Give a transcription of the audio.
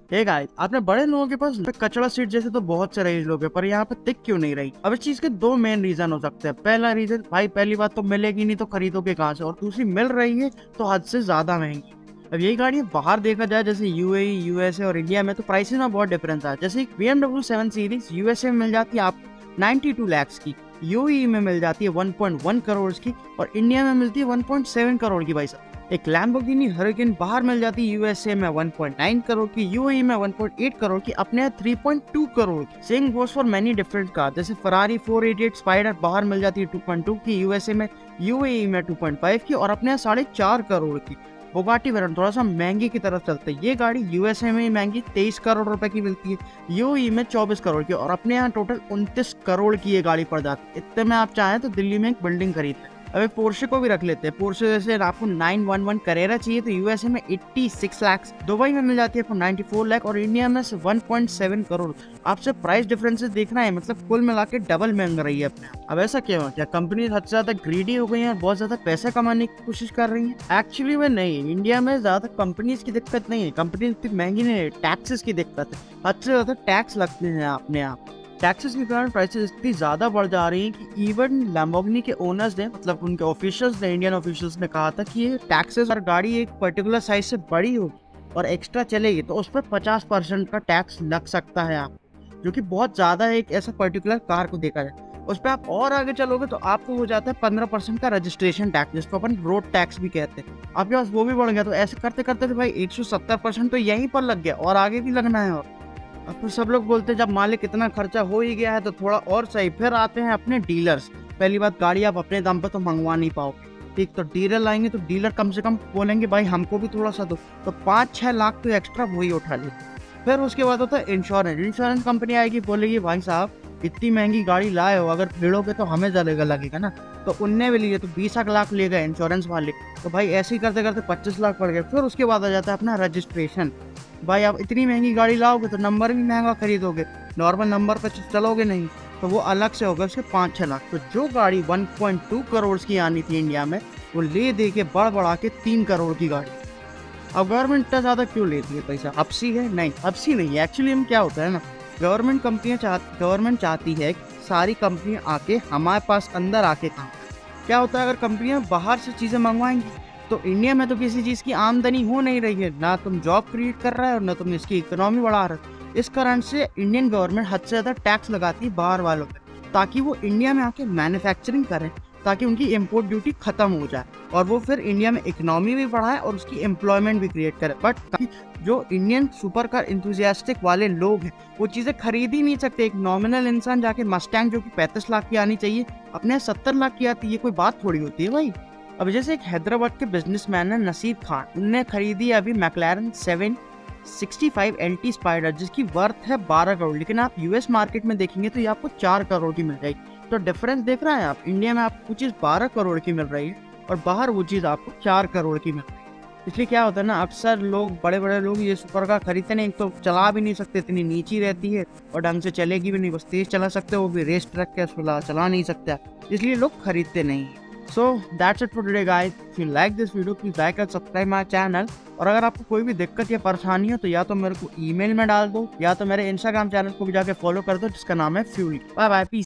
Hey guys, आपने बड़े लोगों के पास कचड़ा सीट जैसे तो बहुत से रईस लोग हैं, पर यहाँ पे दिख क्यों नहीं रही? अब इस चीज के दो मेन रीजन हो सकते हैं। पहला रीजन, भाई पहली बात तो मिलेगी नहीं तो खरीदोगे कहाँ से, और दूसरी मिल रही है तो हद से ज्यादा महंगी। अब यही गाड़ी बाहर देखा जाए, जैसे यूएई, यूएसए और इंडिया में, तो प्राइसेस में बहुत डिफरेंस है। जैसे BMW 7 सीरीज यूएसए में मिल जाती है आप 92 लाख की, यूएई में मिल जाती है 1.1 करोड़ की, और इंडिया में मिलती है 1.7 करोड़ की। भाई साहब, एक लैम्बोर्गिनी हरिकेन बाहर मिल जाती है यूएसए में 1.9 करोड़ की, यूएई में 1.8 करोड़ की, अपने यहाँ 3.2 करोड़ की। Same goes for many different car, जैसे फरारी 488 स्पाइडर बाहर मिल जाती है 2.2 की यूएसए में, यूएई में 2.5 की, और अपने यहाँ 4.5 करोड़ की। बुगाटी वेरन थोड़ा सा महंगी की तरफ चलते हैं। ये गाड़ी यूएसए में महंगी 23 करोड़ रुपए की मिलती है, यूएई में 24 करोड़ की, और अपने यहाँ टोटल 29 करोड़ की ये गाड़ी पड़ जाती है। इतने में आप चाहें तो दिल्ली में एक बिल्डिंग खरीद लें। अब एक पोर्शे को भी रख लेते हैं। पोर्शे जैसे आपको 911 करेरा चाहिए तो यूएसए में 86 लाख, दुबई में मिल जाती है आपको 94 लाख, और इंडिया में 1.7 करोड़। आपसे प्राइस डिफरेंसेस देखना है, मतलब कुल मिला के डबल महंग रही है अपने। अब ऐसा क्यों है? क्या कंपनी हद से ज्यादा ग्रीडी हो गई है और बहुत ज्यादा पैसा कमाने की कोशिश कर रही है? एक्चुअली में नहीं, इंडिया में ज्यादा कंपनीज की दिक्कत नहीं है, कंपनी इतनी महंगी नहीं है, टैक्सेस की दिक्कत है। हद से ज्यादा टैक्स लगते हैं अपने आप। टैक्सेस के कारण प्राइसेस इतनी ज्यादा बढ़ जा रही हैं कि इवन लैम्बोर्गिनी के ओनर्स ने, मतलब उनके ऑफिशियल्स ने, इंडियन ऑफिशियल्स ने कहा था कि ये टैक्सेस, और गाड़ी एक पर्टिकुलर साइज से बड़ी होगी और एक्स्ट्रा चलेगी तो उस पर 50% का टैक्स लग सकता है आप, जो कि बहुत ज्यादा है एक ऐसा पर्टिकुलर कार को देखा जाए। उस पर आप और आगे चलोगे तो आपको हो जाता है 15% का रजिस्ट्रेशन टैक्स, जिसको अपन रोड टैक्स भी कहते हैं। आपके पास वो भी बढ़ गया, तो ऐसे करते करते तो भाई 170% तो यहीं पर लग गया, और आगे भी लगना है। और अब तो सब लोग बोलते हैं जब मालिक इतना खर्चा हो ही गया है तो थोड़ा और सही। फिर आते हैं अपने डीलर्स। पहली बात, गाड़ी आप अपने दाम पे तो मंगवा नहीं पाओगे, ठीक? तो डीलर लाएंगे तो डीलर कम से कम बोलेंगे भाई हमको भी थोड़ा सा दो, तो 5-6 लाख तो एक्स्ट्रा वही उठा ले। फिर उसके बाद होता है इंश्योरेंस। इंश्योरेंस कंपनी आएगी, बोलेगी भाई साहब इतनी महंगी गाड़ी लाए हो, अगर भिड़ोगे तो हमें जलेगा लगेगा ना, तो उनने भी लिए तो 20 लाख ले गए इंश्योरेंस वाले। तो भाई ऐसे ही करते करते 25 लाख पड़ गए। फिर उसके बाद आ जाता है अपना रजिस्ट्रेशन। भाई आप इतनी महंगी गाड़ी लाओगे तो नंबर भी महंगा खरीदोगे, नॉर्मल नंबर पर चलोगे नहीं, तो वो अलग से होगा उसके 5-6 लाख। तो जो गाड़ी 1.2 करोड़ की आनी थी इंडिया में, वो ले दे के बढ़ बढ़ा के 3 करोड़ की गाड़ी। अब गवर्नमेंट इतना ज्यादा क्यों लेती है पैसा? अपसी है? नहीं, अपसी नहीं है। एक्चुअली हम क्या होता है ना, गवर्नमेंट चाहती है कि सारी कंपनियां आके हमारे पास अंदर आके काम। क्या होता है, अगर कंपनियां बाहर से चीजें मंगवाएंगी तो इंडिया में तो किसी चीज की आमदनी हो नहीं रही है, ना तुम जॉब क्रिएट कर रहा है और ना तुम इसकी इकोनॉमी बढ़ा रहे हो। इस कारण से इंडियन गवर्नमेंट हद से ज्यादा टैक्स लगाती है बाहर वालों पे, ताकि वो इंडिया में आके मैन्युफैक्चरिंग करें, ताकि उनकी इम्पोर्ट ड्यूटी खत्म हो जाए और वो फिर इंडिया में इकोनॉमी भी बढ़ाए और उसकी एम्प्लॉयमेंट भी क्रिएट करे। बट जो इंडियन सुपर कार इंथुजियास्टिक वाले लोग हैं वो चीजें खरीद ही नहीं सकते। एक नॉमिनल इंसान जाके मस्टैंग जो कि 35 लाख की आनी चाहिए, अपने 70 लाख की आती है, ये कोई बात थोड़ी होती है भाई। अब जैसे एक हैदराबाद के बिजनेसमैन है नसीब खान, उनने खरीदी अभी मैक्लारन 765 LT स्पाइडर, जिसकी वर्थ है 12 करोड़, लेकिन आप यूएस मार्केट में देखेंगे तो ये आपको 4 करोड़ की मिल जाएगी। तो डिफरेंस देख रहे हैं आप, इंडिया में आपको चीज़ 12 करोड़ की मिल रही है और बाहर वो चीज़ आपको 4 करोड़ की मिल रही है। इसलिए क्या होता है ना, अक्सर लोग, बड़े बड़े लोग ये सुपर कार खरीदते नहीं, तो चला भी नहीं सकते, इतनी नीची रहती है और ढंग से चलेगी भी नहीं, बस तेज चला सकते हो, वो भी रेस ट्रैक के चला नहीं सकता, इसलिए लोग खरीदते नहीं। So that's it for today guys. If you like this video, please like and subscribe my channel. और अगर आपको कोई भी दिक्कत या परेशानी हो तो या तो मेरे को ईमेल में डाल दो, या तो मेरे इंस्टाग्राम चैनल को भी जाके फॉलो कर दो, जिसका नाम है फ्यूली। Bye bye, piece.